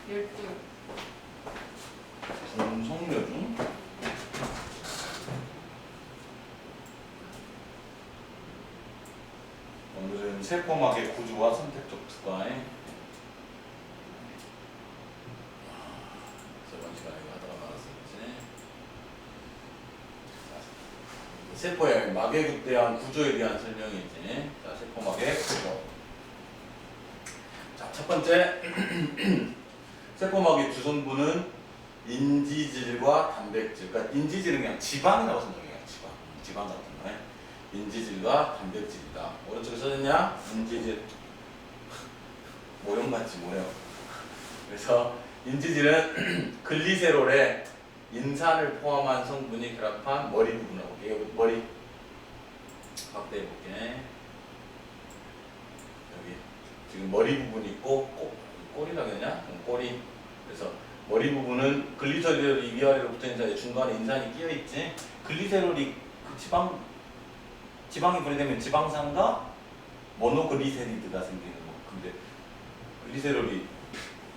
12. 중성묘중 오늘은 세포막의 구조와 선택적 투과에 저번 시간에 하다가 말았었지. 세포의 막에 대한 구조에 대한 설명이지. 자, 세포막의 구조. 자, 첫 번째 세포막의 주성분은 인지질과 단백질. 그러니까 인지질은 그냥 지방이라고 생각해요. 지방 같은 거에 인지질과 단백질이다. 오른쪽에 써졌냐? 인지질. 모형 같지, 모형. 그래서 인지질은 글리세롤에 인산을 포함한 성분이 결합한 머리 부분하고, 이게 머리 확대해 볼게. 여기 지금 머리 부분이 있고 꼬리라고 하냐? 꼬리. 그래서 머리 부분은 글리세롤이 위아래로 붙어있는 사이에 중간에 인산이 끼어 있지. 글리세롤이 그 지방이 분해되면 지방산과 모노글리세리드가 생기는 거. 근데 글리세롤이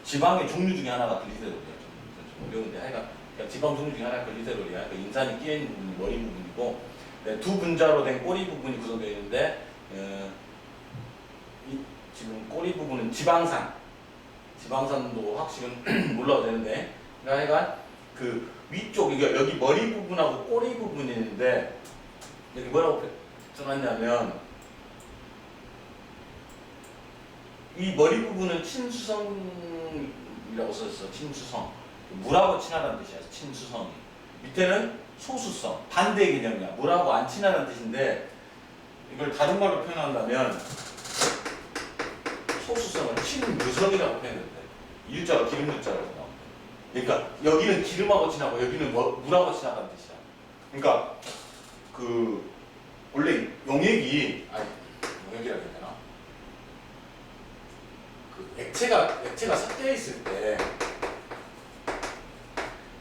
지방의 종류 중에 하나가 글리세롤이야. 좀 어려운데 하여간 그러니까 지방 종류 중에 하나가 글리세롤이야. 그러니까 인산이 끼어 있는 부분이 머리 부분이고, 두 분자로 된 꼬리 부분이 구성되어 있는데 지금 꼬리 부분은 지방산도 확실은 몰라도 되는데, 그러니까 하여간 그 위쪽, 그러니까 여기 머리 부분하고 꼬리 부분이 있는데 여기 뭐라고 써놨냐면 이 머리 부분은 친수성이라고 써있어. 친수성. 물하고 친하다는 뜻이야. 친수성이. 밑에는 소수성. 반대 개념이야. 물하고 안 친하다는 뜻인데 이걸 다른 말로 표현한다면 소수성을 친유성이라고 표현했는데 일자가 기름 유자라고 나옵니다. 그러니까 여기는 기름하고 친하고 여기는 물하고 친하다는 뜻이야. 그러니까 그 원래 용액이라고 해야 되나? 그 액체가 섞여 있을 때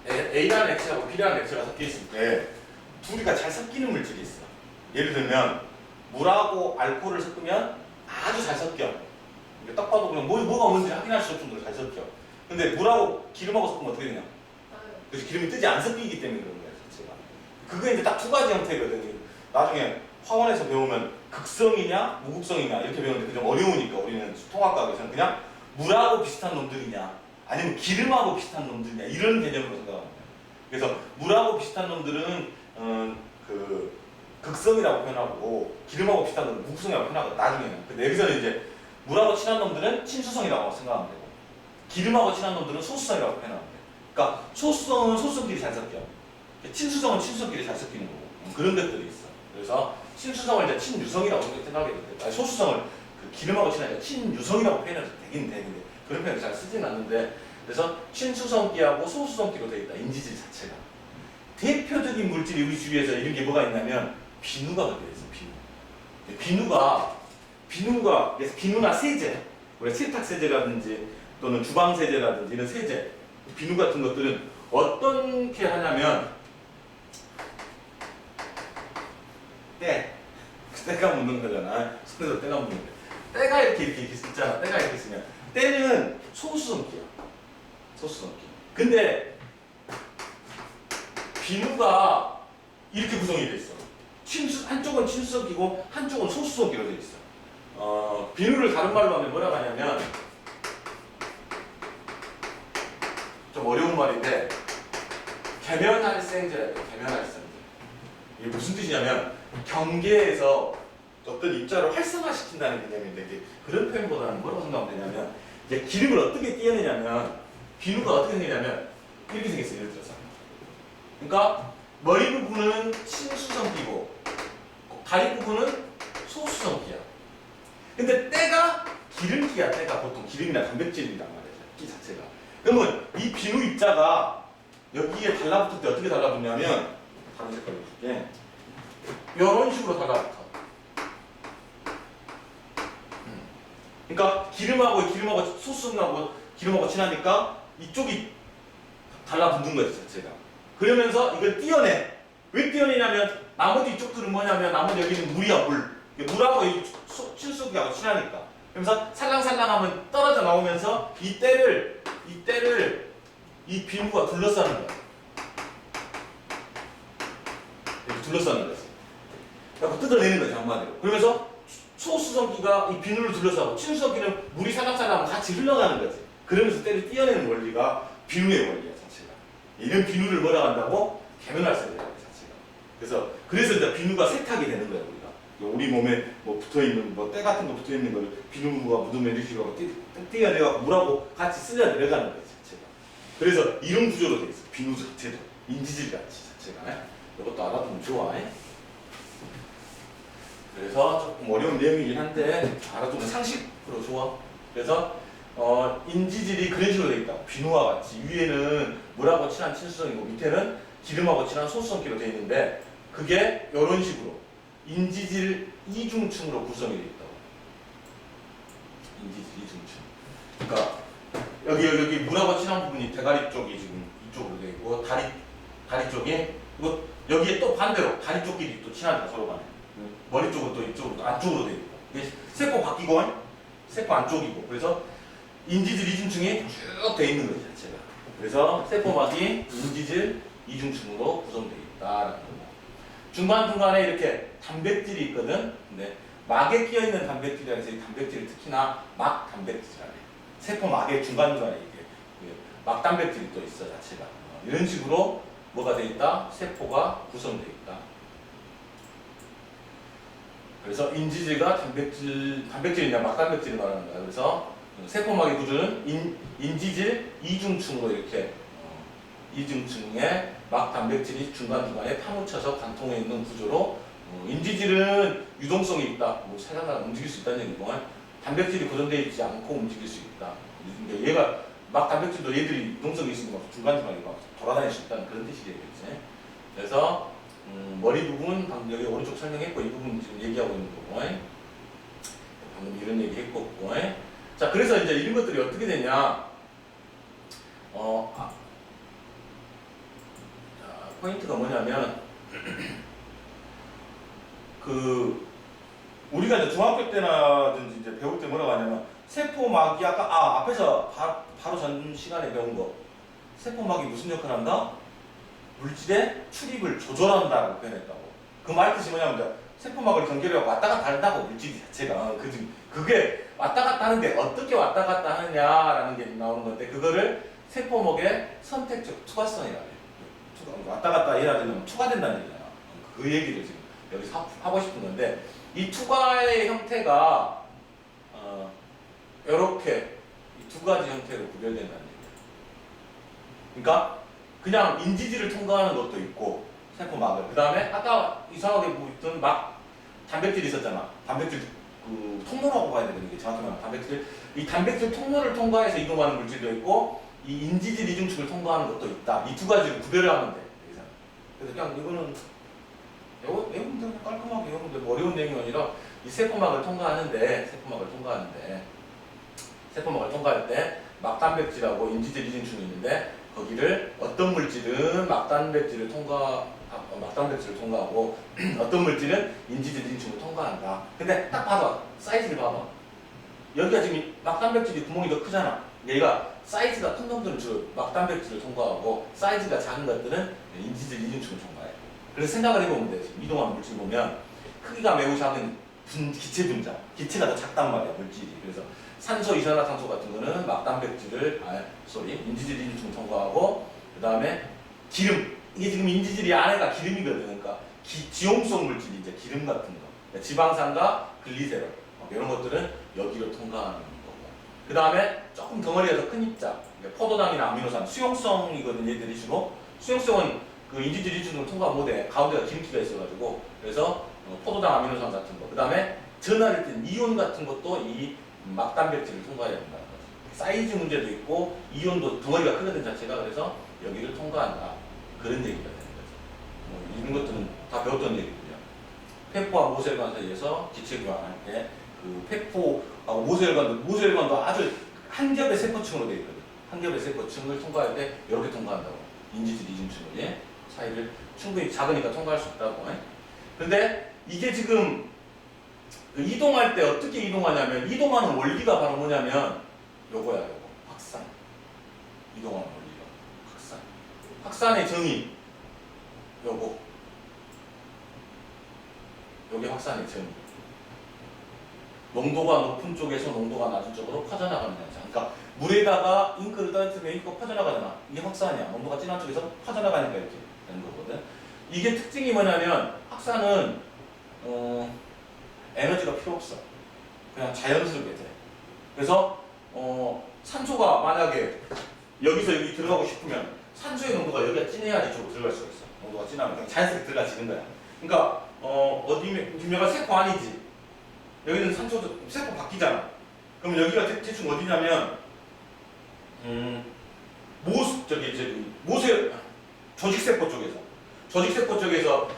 A라는 액체하고 B라는 액체가 섞여 있을 때 둘이가 잘 섞이는 물질이 있어. 예를 들면 물하고 알코올을 섞으면 아주 잘 섞여. 딱 봐도 그냥 뭐가 뭔지 확인할 수 없을 정도로 잘 섞여. 근데 물하고 기름하고 섞으면 어떻게 되냐? 그래서 기름이 뜨지 안 섞이기 때문에 그런 거야, 자체가. 그게 이제 딱 두 가지 형태거든. 나중에 화원에서 배우면 극성이냐, 무극성이냐 이렇게 배우는데 그게 좀 어려우니까 우리는 통합과학에서는 그냥 물하고 비슷한 놈들이냐, 아니면 기름하고 비슷한 놈들이냐 이런 개념으로 생각합니다. 그래서 물하고 비슷한 놈들은 그 극성이라고 표현하고 기름하고 비슷한 놈들은 무극성이라고 표현하거든, 나중에는. 근데 여기서는 이제 물하고 친한 놈들은 친수성이라고 생각하면 되고 기름하고 친한 놈들은 소수성이라고 표현하면 돼. 그러니까 소수성은 소수성끼리 잘 섞여. 친수성은 친수성끼리 잘 섞이는 거고 그런 것들이 있어. 그래서 친수성을 이제 친유성이라고 생각하게 되는데, 아니 소수성을 그 기름하고 친하니까 친유성이라고 표현해도 되긴 되는데 그런 표현을 잘 쓰진 않는데, 그래서 친수성기하고 소수성기로 되어 있다, 인지질 자체가. 대표적인 물질이 우리 주위에서 이런 게 뭐가 있냐면 비누가 되어 있어. 비누나 세제, 우리 세탁세제라든지 또는 주방세제라든지 이런 세제, 비누 같은 것들은 어떻게 하냐면 때가 묻는 거잖아. 손에서 때가 묻는 거. 때가 이렇게 있잖아. 때가 이렇게 있으면 때는 소수성기야. 소수성기. 근데 비누가 이렇게 구성이 돼 있어. 한쪽은 친수성기고 한쪽은 소수성기로 돼 있어. 비누를 다른 말로 하면 뭐라고 하냐면, 좀 어려운 말인데 계면활성제라고 해요. 계면활성제. 이게 무슨 뜻이냐면 경계에서 어떤 입자를 활성화시킨다는 개념인데, 이게 그런 표현보다는 뭐라고 생각하면 되냐면, 이제 기름을 어떻게 띄어내냐면 비누가 어떻게 생기냐면 이렇게 생겼어요. 예를 들어서. 그러니까 머리 부분은 친수성기고 다리 부분은 소수성기야. 근데 때가 기름기야. 때가 보통 기름이나 단백질이란 말이야, 끼 자체가. 그러면 이 비누 입자가 여기에 달라붙을 때 어떻게 달라붙냐면, 다른 색깔로 줄게. 이런 식으로 달라붙어. 그러니까 기름하고 소수성하고 기름하고 친하니까 이쪽이 달라붙는 거지, 자체가. 그러면서 이걸 띄어내. 왜 띄어내냐면 나머지 이쪽들은 뭐냐면, 나머지 여기는 물이야, 물. 물하고 친수성기하고 친하니까. 그러면서 살랑살랑하면 떨어져 나오면서 이 때를 이 때를 이 비누가 둘러싸는 거야. 이렇게 둘러싸는 거지. 그래서 뜯어내는 거지, 한마디로. 그러면서 소수성기가 이 비누를 둘러싸고 친수성기는 물이 살랑살랑 같이 흘러가는 거지. 그러면서 때를 띄어내는 원리가 비누의 원리야, 자체가. 이런 비누를 뭐라 한다고? 계면활성이라고 해, 자체가. 그래서 이제 비누가 세탁이 되는 거야, 우리가. 우리 몸에 뭐 붙어있는 뭐 때 같은 거 붙어있는 걸 비누가 묻으면 이렇게 띄어내고 물하고 같이 쓸려 내려가는 거지, 자체가. 그래서 이런 구조로 돼 있어, 비누 자체도. 인지질 같이, 자체가. 이것도 알아두면 좋아. 그래서 조금 어려운 내용이긴 한데 알아두면 상식으로 좋아. 그래서 인지질이 그런 식으로 되어 있다. 비누와 같이 위에는 물하고 친한 친수성이고 밑에는 기름하고 친한 소수성기로 되어 있는데 그게 이런 식으로 인지질 이중층으로 구성이 되어 있다고. 인지질 이중층. 그러니까 여기 물하고 친한 부분이 대가리 쪽이 지금 이쪽으로 되어 있고 다리 쪽이 이거 여기에 또 반대로 다리 쪽끼리 또 친하니까 서로 간에 머리 쪽은 또 이쪽으로 안쪽으로 되어 있고 이게 세포 바뀌고 세포 안쪽이고 그래서 인지질 이중층이 쭉 되어 있는 거지 자체가. 그래서 세포막이 인지질 이중층으로 구성되어 있다라는 거고 중간중간에 이렇게 단백질이 있거든. 근데 막에 끼어 있는 단백질이라고 해서 이 단백질을 특히나 막 단백질이라고 해. 세포막의 중간중간에 이게 막 단백질이 또 있어 자체가. 이런 식으로 뭐가 되어 있다? 세포가 구성되어 있다. 그래서 인지질과 단백질이냐 막단백질을 말하는 거야. 그래서 세포막의 구조는 인지질 이중층으로 이렇게 이중층에 막단백질이 중간중간에 파묻혀서 관통해 있는 구조로 인지질은 유동성이 있다. 뭐 살아나 움직일 수 있다는 얘기고 단백질이 고정되어 있지 않고 움직일 수 있다. 얘가 막단백질도 얘들이 유동성이 있으니까 중간중간에 막 돌아다닐 수 있다는 그런 뜻이겠지. 그래서 머리 부분 방금 여기 오른쪽 설명했고 이 부분 지금 얘기하고 있는 거고 방금 이런 얘기 했고 자 그래서 이제 이런 것들이 어떻게 되냐 자, 포인트가 뭐냐면 우리가 이제 중학교 때나든지 이제 배울 때 뭐라고 하냐면 세포막이 아까 앞에서 바로 전 시간에 배운 거 세포막이 무슨 역할을 한다? 물질의 출입을 조절한다고 표현했다고. 그 말 뜻이 뭐냐면 세포막을 경계로 왔다 갔다 한다고 물질 자체가. 그게 왔다 갔다 하는데 어떻게 왔다 갔다 하느냐라는 게 나오는 건데 그거를 세포막의 선택적 투과성이라고 해요. 왔다 갔다 해야 되면 투과된다는 얘기잖아. 그 얘기를 지금 여기서 하고 싶은 건데 이 투과의 형태가 이렇게 이 두 가지 형태로 구별된다는 얘기예요. 그러니까 그냥 인지질을 통과하는 것도 있고 세포막을 그 다음에 아까 이상하게 보였던 막 단백질이 있었잖아. 단백질 그 통로라고 봐야 되거든. 이게 정확히 말하면 단백질 이 단백질 통로를 통과해서 이동하는 물질도 있고 이 인지질 이중층을 통과하는 것도 있다. 이 두 가지를 구별을 하면 돼. 그래서 그냥 이거는 외우면 되고 깔끔하게 외우면 되고 어려운 내용이 아니라 이 세포막을 통과하는데 세포막을 통과할 때 막단백질하고 인지질 이중층이 있는데 거기를 어떤 물질은 막단백질을 통과하고 어떤 물질은 인지질 이중층을 통과한다. 근데 딱 봐봐. 사이즈를 봐봐. 여기가 지금 막단백질이 구멍이 더 크잖아. 얘가 사이즈가 큰 놈들은 주로 막단백질을 통과하고 사이즈가 작은 것들은 인지질 이중층을 통과해. 그래서 생각을 해보면 돼. 이동하는 물질 보면 크기가 매우 작은 기체 분자. 기체가 더 작단 말이야, 물질이. 그래서 산소, 이산화탄소 같은 거는 막단백질을, 인지질 이중층을 통과하고, 그 다음에 기름. 이게 지금 인지질이 안에가 기름이거든. 그러니까 지용성 물질이 이제 기름 같은 거. 그러니까 지방산과 글리세롤. 이런 것들은 여기로 통과하는 거고. 그 다음에 조금 덩어리가 더 큰 입자. 그러니까 포도당이나 아미노산. 수용성이거든, 얘들이 주로. 수용성은 그 인지질 이중층을 통과 못해. 가운데가 기름기가 있어가지고. 그래서 포도당 아미노산 같은 거. 그 다음에 전하를 띤 이온 같은 것도 이 막단백질을 통과해야 된다는 거죠. 사이즈 문제도 있고 이온도 덩어리가 크거든 자체가. 그래서 여기를 통과한다. 그런 얘기가 되는 거죠. 이런 것들은 다 배웠던 얘기고요. 폐포와 모세혈관 사이에서 기체 교환할 때 그 폐포하고 모세혈관도 아주 한 겹의 세포층으로 되어 있거든. 한 겹의 세포층을 통과할 때 이렇게 통과한다고. 인지질 이중층을 사이를 충분히 작으니까 통과할 수 있다고. 근데 이게 지금 이동할 때 어떻게 이동하냐면 이동하는 원리가 바로 뭐냐면 요거야. 확산. 이동하는 원리가 확산. 확산의 정의 요거. 요게 확산의 정의. 농도가 높은 쪽에서 농도가 낮은 쪽으로 퍼져나가는 현상. 그러니까 물에다가 잉크를 떨어뜨리면 잉크가 퍼져나가잖아. 이게 확산이야. 농도가 진한 쪽에서 퍼져나가니까 이렇게 되는 거거든. 이게 특징이 뭐냐면 확산은 에너지가 필요 없어. 그냥 자연스럽게 돼. 그래서 산소가 만약에 여기서 여기 들어가고 싶으면 산소의 농도가 여기가 진해야 이쪽으로 들어갈 수가 있어. 농도가 진하면 그냥 자연스럽게 들어가지는 거야. 그러니까 지금 여기가 세포 아니지. 여기는 산소도 세포 바뀌잖아. 그럼 여기가 대충 어디냐면 조직세포 쪽에서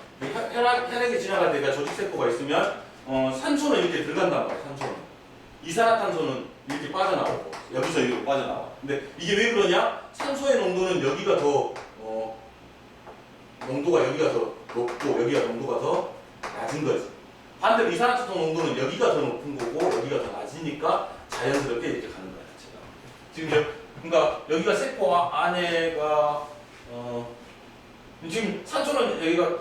혈액이 지나갈 때가 조직세포가 있으면 산소는 이렇게 들어간단 말이야. 산소는 이산화탄소는 이렇게 빠져나오고 여기서 여기로 빠져나와. 근데 이게 왜 그러냐? 산소의 농도는 여기가 더 농도가 여기가 더 높고 여기가 농도가 더 낮은 거지. 반대로 이산화탄소 농도는 여기가 더 높은 거고 여기가 더 낮으니까 자연스럽게 이렇게 가는 거야. 자체가. 지금 그러니까 여기가 세포 안에가 지금 산소는 여기가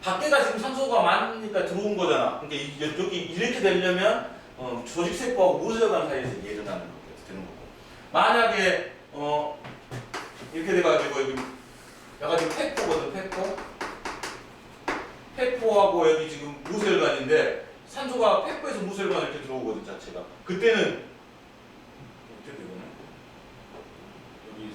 밖에가 지금 산소가 많으니까 들어온 거잖아. 그러니까 여기 이렇게 되려면 조직세포하고 모세혈관 사이에서 이게 일어나는 거게 되는 거고. 만약에 이렇게 돼가지고 여기 약간 지금 페포거든. 페포하고 여기 지금 모세혈관인데 산소가 페포에서 모세혈관 이렇게 들어오거든 자체가. 그때는 어떻게 되거든? 여기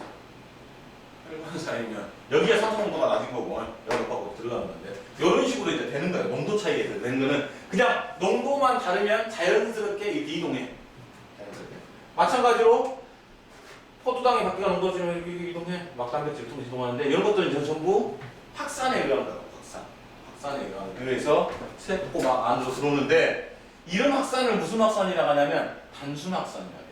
혈관 사이면 여기가 산소 농도가 낮은 거고 여기하고 들어가는 건데 이런 식으로 이제 되는 거예요. 농도 차이에 되는 거는 그냥 농도만 다르면 자연스럽게 이렇게 이동해. 자연스럽게. 마찬가지로 포도당의 바퀴가 농도지면 이렇게 이동해. 막단백질을 통해서 이동하는데 이런 것들은 전부 확산에 의한 거예요. 확산에 의한. 그래서 세포가 안으로 들어오는데 이런 확산을 무슨 확산이라고 하냐면 단순 확산이라고 해요.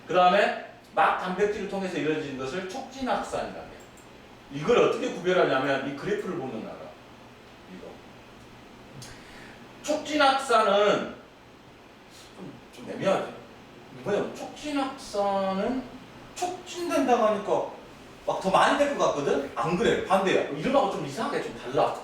그 다음에 막 단백질을 통해서 이루어지는 것을 촉진 확산이라고 해요. 이걸 어떻게 구별하냐면 이 그래프를 보면 알아. 이거. 촉진 확산은 좀 애매하지. 뭐야? 촉진 확산은 촉진된다고 하니까 막 더 많이 될 것 같거든? 안 그래. 반대야. 이름하고 좀 이상하게 좀 달라.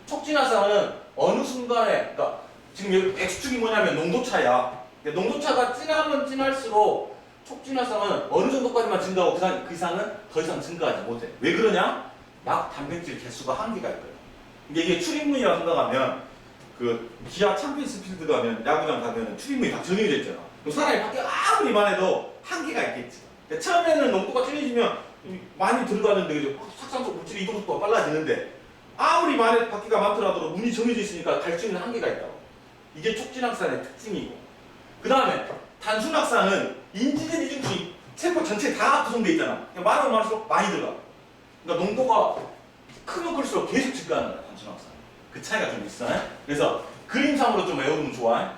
촉진 확산은 어느 순간에, 그러니까 지금 여기 X축이 뭐냐면 농도차야. 농도차가 진하면 진할수록 촉진 확산은 어느 정도까지만 증가하고 그 이상은 더 이상 증가하지 못해. 왜 그러냐? 막 단백질 개수가 한계가 있거든. 근데 이게 출입문이라고 생각하면 그 기아 챔피언스 필드 가면 야구장 가면 출입문이 다 정해져 있잖아. 그럼 사람이 밖에 아무리 많아도 한계가 있겠지. 그러니까 처음에는 농도가 진해지면 많이 들어가는데 그죠? 착산소 물질 이동 속도가 빨라지는데 아무리 바퀴가 많더라도 문이 정해져 있으니까 갈 수 있는 한계가 있다고. 이게 촉진확산의 특징이고. 그 다음에 단순확산은 인지질 이중증이 세포 전체에 다 구성되어 있잖아. 많으면 많을수록 많이 들어가. 그러니까 농도가 크면 클수록 계속 증가하는 거야. 단순확산. 그 차이가 좀 있어. 그래서 그림상으로 좀 외워두면 좋아.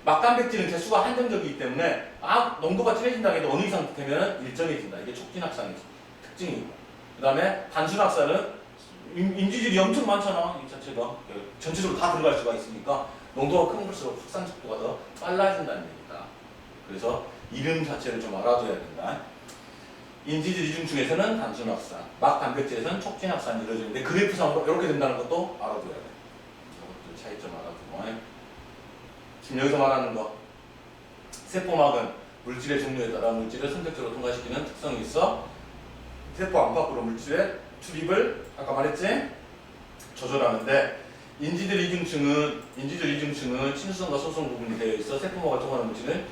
막단백질은 개수가 한정적이기 때문에 농도가 진해진다고 해도 어느 이상 되면 일정해진다. 이게 촉진확산의 특징이고. 그 다음에 단순확산은 인지질이 엄청 많잖아. 이 자체가 전체적으로 다 들어갈 수가 있으니까 농도가 크면 클수록 확산 속도가 더 빨라진다는 얘기다. 그래서 이름 자체를 좀 알아둬야 된다. 인지질 이중층에서는 단순확산, 막단백질에서는 촉진확산이 이루어지는데 그래프상으로 이렇게 된다는 것도 알아둬야 돼. 이것도 차이점 알아두고. 지금 여기서 말하는 거 세포막은 물질의 종류에 따라 물질을 선택적으로 통과시키는 특성이 있어. 세포 안팎으로 물질의 출입을 아까 말했지? 조절하는데 인지질 이중층은 친수성과 소수성 부분이 되어 있어 세포막을 통과하는 물질은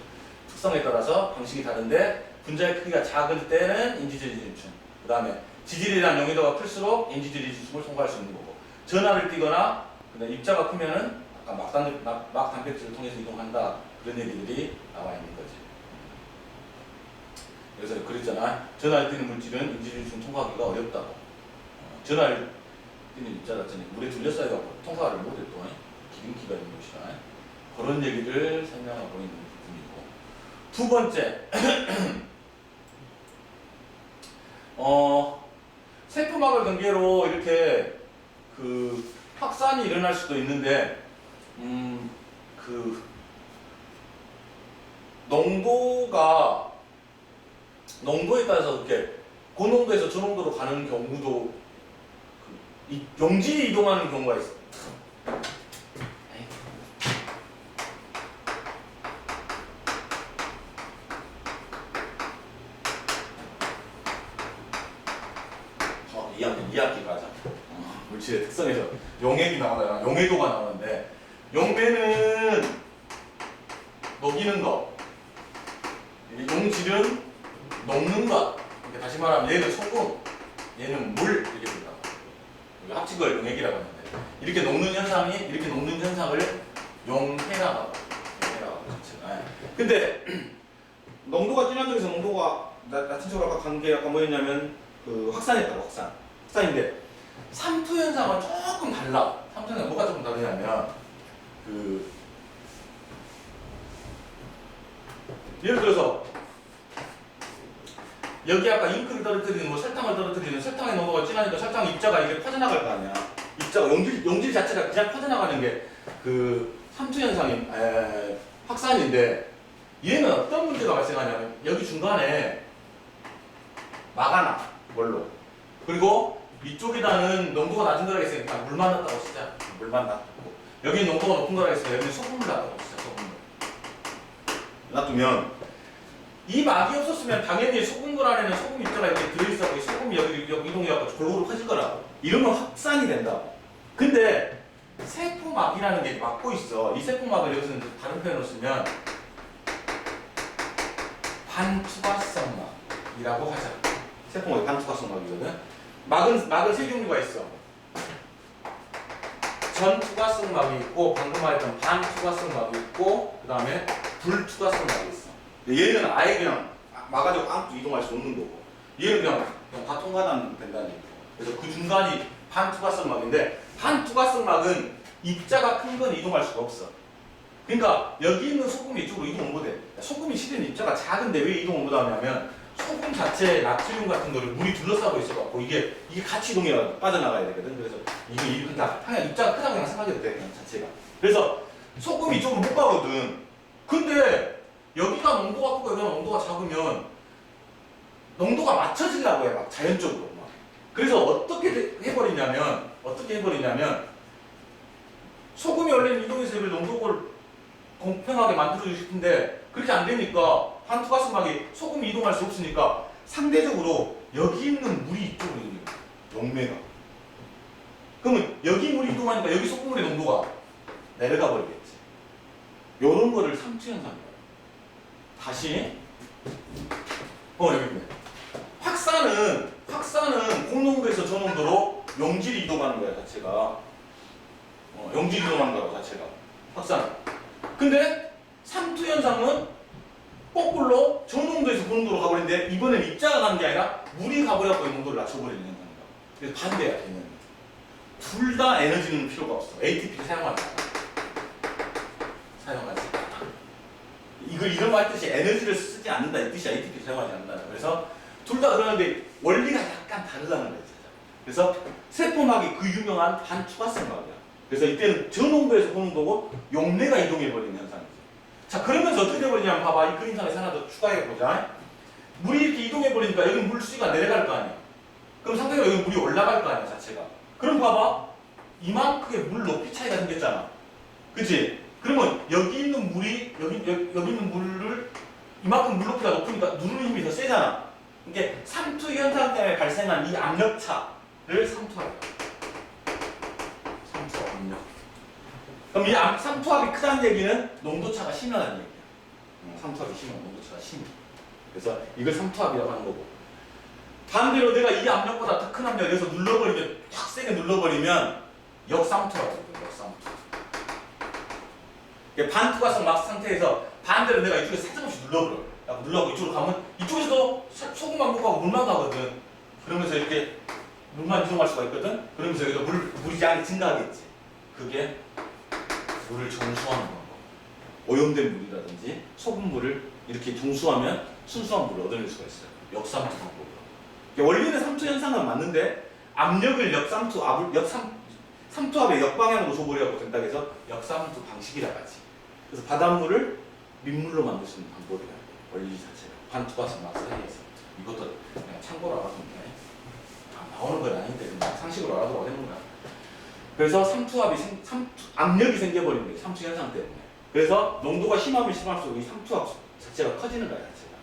특성에 따라서 방식이 다른데 분자의 크기가 작을 때는 인지질 이중층, 그 다음에 지질이란 용해도가 클수록 인지질 이중층을 통과할 수 있는 거고, 전하를 띄거나 입자가 크면은 아까 막단백질을 통해서 이동한다, 그런 얘기들이 나와 있는 거지. 그래서 그랬잖아. 전하를 띄는 물질은 인지질 이중층 통과하기가 어렵다고. 전하를 띄는 입자 자체는 물에 둘러싸여서 통과를 못해 또 기름기가 있는 것이다. 그런 얘기를 설명하고 있는 부분이고. 두 번째, 세포막을 경계로 이렇게 그 확산이 일어날 수도 있는데, 농도가 농도에 따라서 그렇게 고농도에서 저농도로 가는 경우도 용질이 이동하는 경우가 있어. 이학기 가자. 물질의 특성에서 용액이 나오잖아. 용해도가 나오는데 용매는 녹이는 것, 용질은 녹는 것. 이렇게 다시 말하면 얘는 소금, 얘는 물 이렇게 된다. 합친 걸 용액이라고 하는데 이렇게 녹는 현상을 용해라고 하고. 근데 농도가 진한 쪽에서 농도가 낮은 쪽으로 아까 간 게 약간 뭐였냐면 그 확산했다고 확산인데 삼투 현상은 조금 달라. 삼투 현상 뭐가 조금 다르냐면 그 예를 들어서 여기 아까 잉크를 떨어뜨리는 뭐 설탕을 떨어뜨리는 설탕의 농도가 진하니까 설탕 입자가 이게 퍼져나갈 거 아니야. 입자가 용질 자체가 그냥 퍼져나가는 게 그 삼투 현상인 확산인데 얘는 어떤 문제가 발생하냐면 여기 중간에 막아놔 뭘로 그리고 이쪽에다는 농도가 낮은 거라고 했으니까 물만 넣었다고 진짜 물만 놔두고 여기 농도가 높은 거라고 했으니까 여기는 소금을 놔두고 진짜 소금을 놔두면 이 막이 없었으면 당연히 소금물 안에는 소금 입자가 이렇게 들어있었고 소금이 여기 이동해갖고 골고루 퍼질 거라고 이러면 확산이 된다고. 근데 세포막이라는 게 막고 있어. 이 세포막을 여기서는 다른 표현으로 쓰면 반투과성막이라고 하자. 세포막이 반투과성막이거든. 막은 세 종류가 있어. 전투과성막이 있고 방금 말했던 반투과성막이 있고 그 다음에 불투과성막이 있어. 얘는 아예 그냥 막아주고 아무도 이동할 수 없는 거고 얘는 그냥 다 통과는 된다는 얘기고. 그래서 그 중간이 반투과성막인데 반투과성막은 입자가 큰 건 이동할 수가 없어. 그러니까 여기 있는 소금이 이쪽으로 이동을 못해. 소금이 실은 입자가 작은데 왜 이동을 못하냐면 소금 자체에 나트륨 같은 거를 물이 둘러싸고 있어갖고 이게 같이 이동해 빠져나가야 되거든. 그래서 이게 다 그냥 입자가 크다고 그냥 생각해도 돼. 그냥 자체가. 그래서 소금이 이쪽으로 못 가거든. 근데 여기가 농도가 크고 여기가 농도가 작으면 농도가 맞춰지려고 해. 막 자연적으로. 막. 그래서 어떻게 해버리냐면 소금이 원래는 이동해서 여기 농도를 공평하게 만들어주고 싶은데 그렇게 안 되니까 반투과성막이 소금이 이동할 수 없으니까 상대적으로 여기 있는 물이 이쪽으로 이동해요. 용매가. 그러면 여기 물이 이동하니까 여기 소금물의 농도가 내려가 버리겠지. 요런 거를 삼투현상이에요. 다시 여기 있네. 확산은 고농도에서 저농도로 용질이 이동하는 거야 자체가. 용질이 이동하는 거야 자체가. 확산. 근데 삼투 현상은 거꾸로 저농도에서 고농도로 가버리는데 이번엔 입자가 가는 게 아니라 물이 가버려서 농도를 낮춰버리는 현상이다. 그래서 반대야 얘는. 둘 다 에너지는 필요가 없어. ATP를 사용하지 않아. 이걸 이런 말 뜻이 에너지를 쓰지 않는다 이 뜻이야. ATP를 사용하지 않는다. 그래서 둘 다 그러는데 원리가 약간 다르다는 거지. 그래서 세포막이 그 유명한 반투과성막이야. 그래서 이때는 저농도에서 고농도고 용매가 이동해버리는 현상이지. 자 그러면서 어떻게 돼버리냐면 봐봐. 이 그림상에서 하나 더 추가해보자. 물이 이렇게 이동해버리니까 여기 물수위가 내려갈 거 아니야. 그럼 상대적으로 여기 물이 올라갈 거 아니야 자체가. 그럼 봐봐. 이만큼의 물 높이 차이가 생겼잖아. 그치? 그러면 여기 있는 물이 여기 있는 물을 이만큼 물 높이가 높으니까 누르는 힘이 더 세잖아. 이게 삼투 현상 때문에 발생한 이 압력차를 삼투압이야. 삼투압 압력. 그럼 이 삼투압이 크다는 얘기는 농도차가 심하다는 얘기야. 삼투압이 심하면 농도차가 심해. 그래서 이걸 삼투압이라고 하는 거고. 반대로 내가 이 압력보다 더 큰 압력을 여기서 눌러버리면 확 세게 눌러버리면 역삼투압이야. 역삼투압. 반투과성 막 상태에서 반대로 내가 이쪽에 살짝씩 눌러버려. 눌러고 이쪽으로 가면 이쪽에서도 소금만 못 가고 물만 가거든. 그러면서 이렇게 물만 이동할 수가 있거든. 그러면서 여기서 물이 양이 증가하겠지. 그게 물을 정수하는 방법. 오염된 물이라든지 소금물을 이렇게 정수하면 순수한 물을 얻어낼 수가 있어요. 역삼투 방법으로. 원리는 삼투 현상은 맞는데 압력을 삼투압의 역방향으로 줘버려갖고 된다고 해서 역삼투 방식이라고 하지. 그래서 바닷물을 민물로 만들 수 있는 방법이야. 원리 자체가. 반투과성막 사이에서. 이것도 그냥 참고로 알아두면 돼. 나오는 건 아닌데 그냥 상식으로 알아두라고 하는 거야. 그래서 압력이 생겨버린 거예요. 삼투 현상 때문에. 그래서 농도가 심하면 심할수록 이 삼투압 자체가 커지는 거야, 자체가.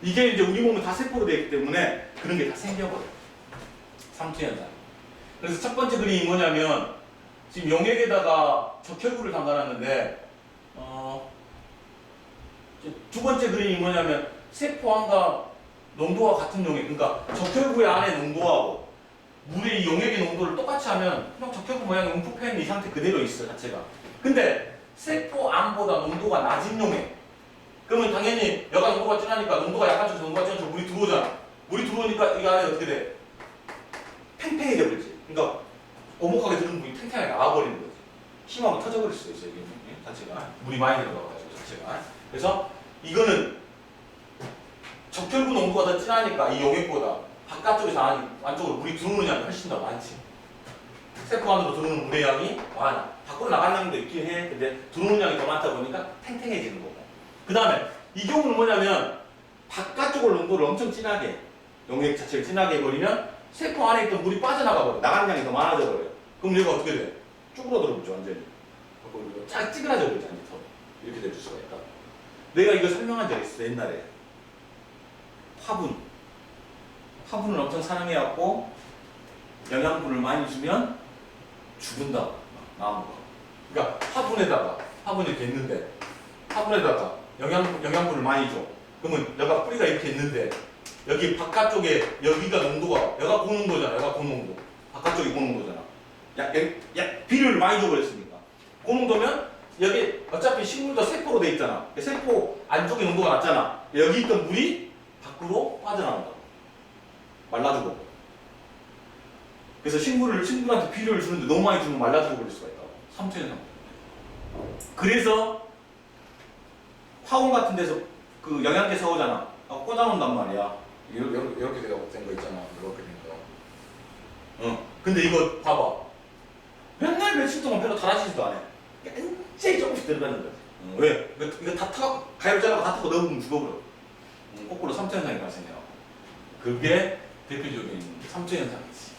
이게 이제 우리 몸은 다 세포로 되어 있기 때문에 그런 게 다 생겨버려요. 삼투 현상. 그래서 첫 번째 그림이 뭐냐면 지금 용액에다가 적혈구를 담가놨는데 두 번째 그림이 뭐냐면 세포 안과 농도가 같은 용액, 그러니까 적혈구의 안에 농도하고 물의 이 용액의 농도를 똑같이 하면 그냥 적혈구 모양의 움푹패인 이 상태 그대로 있어, 자체가. 근데 세포 안보다 농도가 낮은 용액, 그러면 당연히 여가 농도가 진하니까 농도가 약한 쪽에서 농도가 진한 쪽으로 물이 들어오잖아. 물이 들어오니까 이 안에 어떻게 돼? 팽팽해져 버리지. 그러니까 오목하게 들은 물이 탱탱하게 나와버리는 거지. 힘하면 터져버릴 수도 있어요, 이게 자체가. 물이 많이 들어가가지고 자체가. 그래서 이거는 적혈구 농도가 더 진하니까 이 용액보다 바깥쪽에서 안쪽으로 물이 들어오는 양이 훨씬 더 많지. 세포 안으로 들어오는 물의 양이 많아. 밖으로 나가는 양도 있긴 해. 근데 들어오는 양이 더 많다 보니까 탱탱해지는 거고. 그 다음에 이 경우는 뭐냐면 바깥쪽으로 농도를 엄청 진하게, 용액 자체를 진하게 해버리면 세포 안에 있던 물이 빠져나가 버려. 나가는 양이 더 많아져 버려요. 그럼 얘가 어떻게 돼? 쭈그러들어 버리죠, 완전히. 그리고 찌그러져 버리지, 완전히 더. 이렇게 될 수가 있다. 내가 이거 설명한 적 있어, 옛날에. 화분을 엄청 사랑해갖고 영양분을 많이 주면 죽은다, 나무가. 그러니까 화분이 이렇게 있는데 화분에다가 영양분을 많이 줘. 그러면 여가 뿌리가 이렇게 있는데 여기 바깥쪽에 여기가 농도가 여가 고농도잖아. 여가 고농도. 바깥쪽이 고농도잖아. 약 비료를 많이 줘버렸으니까. 고농도면 여기 어차피 식물도 세포로 돼 있잖아. 세포 안쪽에 농도가 낮잖아. 여기 있던 물이 밖으로 빠져나온다고. 말라 죽어. 그래서 식물한테 비료를 주는데 너무 많이 주면 말라 죽어버릴 수가 있다고. 삼투현상. 그래서 화원 같은 데서 그 영양제 사오잖아. 꽂아놓는단 말이야. 이렇게 된 거 있잖아. 이렇게 된 거. 근데 이거 봐봐. 맨날 며칠 동안 별로 달아지지도 않아. 굉장히 조금씩 들어가는 거지. 왜? 이거 다 타고, 가위로 잘라고 다 타고 넣으면 죽어버려. 거꾸로 삼투현상이 발생해요. 그게 대표적인 삼투현상이지.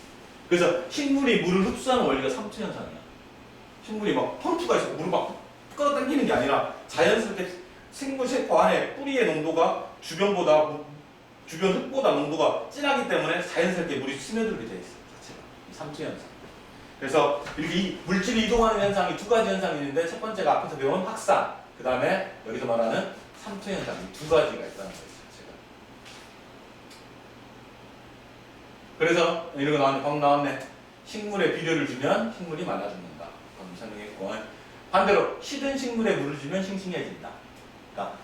그래서 식물이 물을 흡수하는 원리가 삼투현상이야. 식물이 막 펌프가 있어. 물을 막 끌어당기는 게 아니라 자연스럽게 생물 세포 안에 뿌리의 농도가 주변 흙보다 농도가 진하기 때문에 자연스럽게 물이 스며들게 돼 있어. 자체가. 이 삼투현상. 그래서 이렇게 이 물질이 이동하는 현상이 두 가지 현상이 있는데 첫 번째가 앞에서 배운 확산, 그 다음에 여기서 말하는 삼투현상, 이 두 가지가 있다는 거예요. 그래서 이런 거 나왔네. 방금 나왔네. 식물에 비료를 주면 식물이 말라 죽는다. 방금 설명했고. 반대로 시든 식물에 물을 주면 싱싱해진다. 그러니까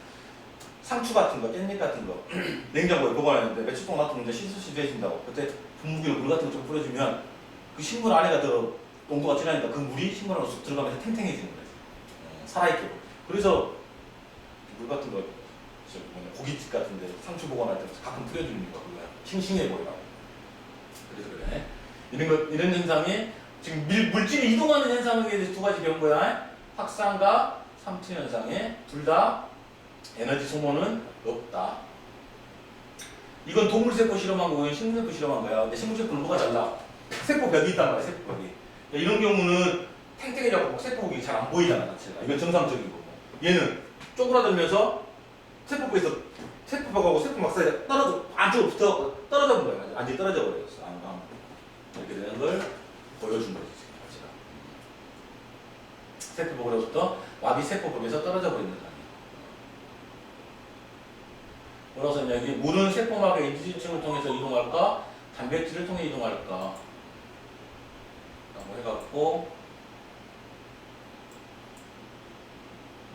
상추 같은 거, 깻잎 같은 거 냉장고에 보관했는데 며칠 동안 놔두면 이제 시들시들해진다고. 그때 분무기로 물 같은 거 좀 뿌려주면 그 식물 안에가 더 농도가 진하니까 그 물이 식물 안으로 쑥 들어가면서 탱탱해지는 거예요. 살아있게. 그래서 물 같은 거, 고깃집 같은 데 상추 보관할 때 가끔 뿌려주는 이유가 그거야. 싱싱해 보이라고. 그래서 그래. 이런 현상이 지금 물질이 이동하는 현상에 대해서 두 가지 배운 거야. 확산과 삼투 현상에 둘 다 에너지 소모는 없다. 이건 동물세포 실험한 거고 식물세포 실험한 거야. 근데 식물세포는 뭐가 달라? 세포벽이 있단 말이야. 세포벽이. 이런 경우는 탱탱해져서 세포벽이 잘 안 보이잖아, 자체가. 이건 정상적인 거고. 얘는 쪼그라들면서 세포벽하고 세포막 사이에 안쪽으로 붙어 떨어져 버린 거야. 완전히 떨어져 버렸어. 이렇게 되는 걸 보여준 거지. 세포벽으로부터 와비 세포벽에서 떨어져 버리는 거야. 뭐라고 썼냐? 여기 물은 세포막의 인지층을 통해서 이동할까? 단백질을 통해 이동할까? 라고 해갖고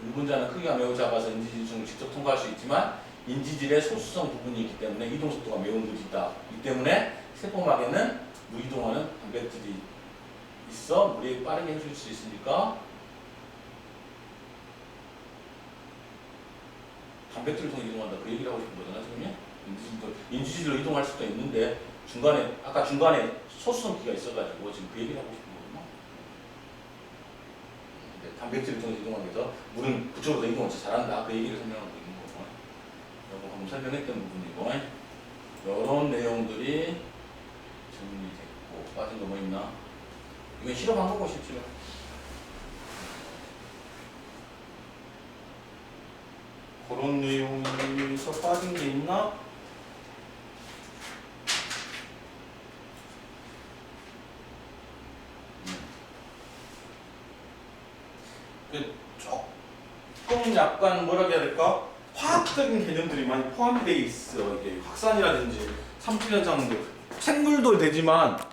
물 분자는 크기가 매우 작아서 인지층을 직접 통과할 수 있지만 인지질의 소수성 부분이 있기 때문에 이동 속도가 매우 느리다. 이 때문에 세포막에는 물 이동하는 단백질이 있어 물이 빠르게 해줄 수 있으니까 단백질을 통해 이동한다. 그 얘기를 하고 싶은 거잖아, 지금. 인지질로 이동할 수도 있는데 아까 중간에 소수성기가 있어가지고 지금 그 얘기를 하고 싶은 거구나. 단백질을 통해서 이동하기 위해서 물은 그쪽으로 이동을 잘한다. 그 얘기를 설명하고 있는 거고. 방금 설명했던 부분이고 이런 내용들이 정리됐고 빠진 거 뭐 있나? 이건 실험한 거고 실제로. 그런 내용에서 빠진 게 있나? 조금 약간 뭐라 해야 될까? 화학적인 개념들이 많이 포함되어 있어. 이게 확산이라든지 3주 현상들 생물도 되지만